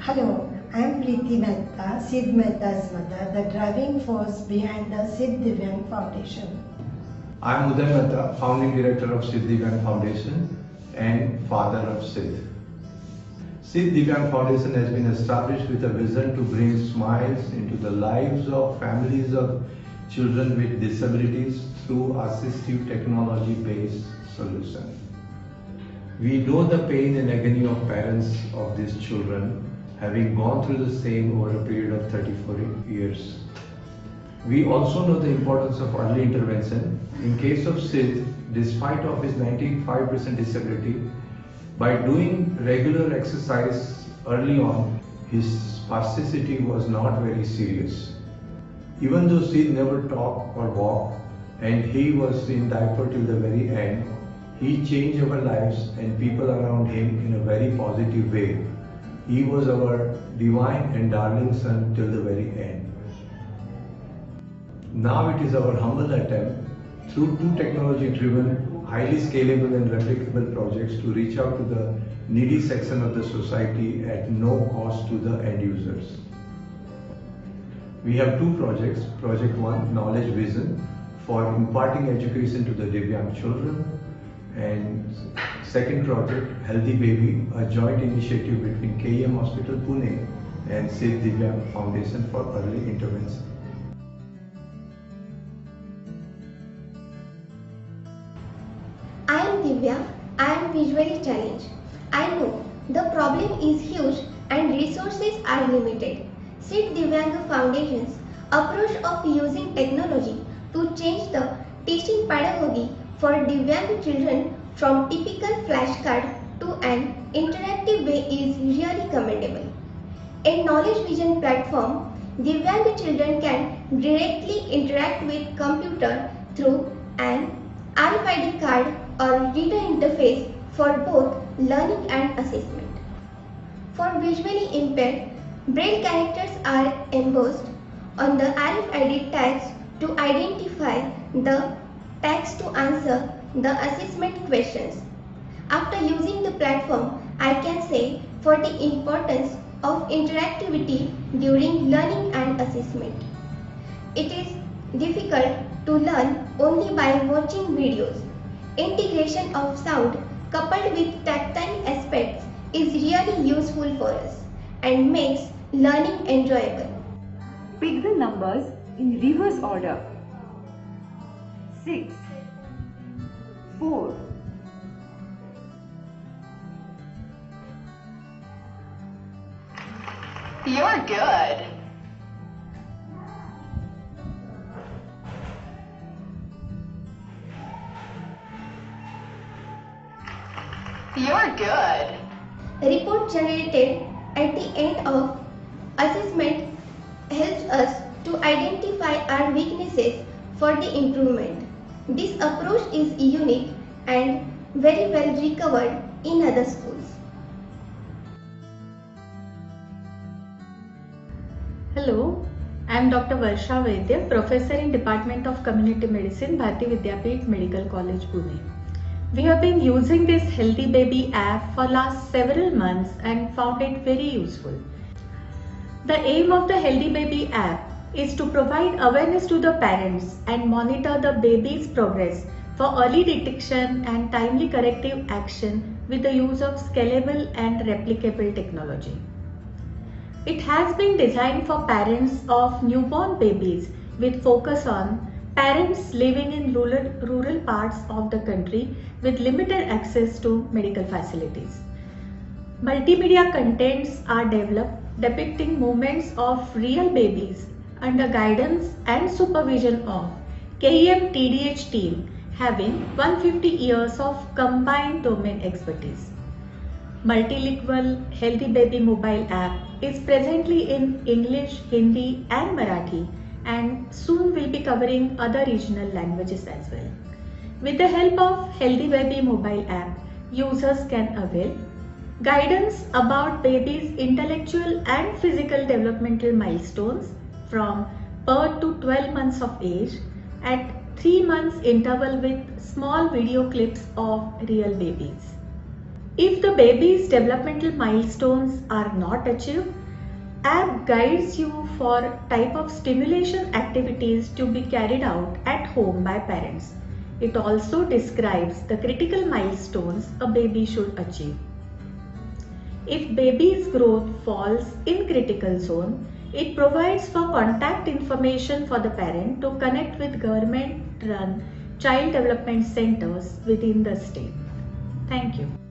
Hello, I am Preeti Mehta, Sid Mehta's mother, the driving force behind the Sid Divyang Foundation. I am Uday Mehta, founding director of Sid Divyang Foundation and father of Sid. Sid Divyang Foundation has been established with a vision to bring smiles into the lives of families of children with disabilities through assistive technology-based solutions. We know the pain and agony of parents of these children, having gone through the same over a period of 34 years. We also know the importance of early intervention. In case of Sid, despite of his 95% disability, by doing regular exercise early on, his spasticity was not very serious. Even though Sid never talked or walked, and he was in diaper till the very end, he changed our lives and people around him in a very positive way. He was our divine and darling son till the very end. Now it is our humble attempt through two technology-driven, highly scalable and replicable projects to reach out to the needy section of the society at no cost to the end users. We have two projects. Project 1, Knowledge Vision, for imparting education to the Divyang children, and second project, Healthy Baby, a joint initiative between KEM Hospital Pune and Sid Divyang Foundation for Early Intervention. I am Divya. I am visually challenged. I know the problem is huge and resources are limited. Sid Divyang Foundation's approach of using technology to change the teaching pedagogy for Divyang children from typical flashcard to an interactive way is really commendable. In Knowledge Vision platform, Divyang children can directly interact with computer through an RFID card or reader interface for both learning and assessment. For visually impaired, braille characters are embossed on the RFID tags to identify the tags to answer the assessment questions. After using the platform, I can say for the importance of interactivity during learning and assessment. It is difficult to learn only by watching videos. Integration of sound coupled with tactile aspects is really useful for us and makes learning enjoyable. Pick the numbers in reverse order. 6, 4, You're good. You're good. Report generated at the end of assessment helps us to identify our weaknesses for the improvement. This approach is unique and very well recovered in other schools. Hello, I am Dr. Varsha Vaidya, Professor in Department of Community Medicine, Bharati Vidyapeeth Medical College, Pune. We have been using this Healthy Baby app for last several months and found it very useful. The aim of the Healthy Baby app is to provide awareness to the parents and monitor the baby's progress for early detection and timely corrective action with the use of scalable and replicable technology. It has been designed for parents of newborn babies with focus on parents living in rural parts of the country with limited access to medical facilities. Multimedia contents are developed depicting moments of real babies under guidance and supervision of KEM TDH team having 150 years of combined domain expertise. Multilingual Healthy Baby mobile app is presently in English, Hindi and Marathi and soon will be covering other regional languages as well. With the help of Healthy Baby mobile app, users can avail guidance about baby's intellectual and physical developmental milestones from birth to 12 months of age at 3 months interval with small video clips of real babies. If the baby's developmental milestones are not achieved, app guides you for type of stimulation activities to be carried out at home by parents. It also describes the critical milestones a baby should achieve. If baby's growth falls in critical zone, it provides for contact information for the parent to connect with government-run child development centers within the state. Thank you.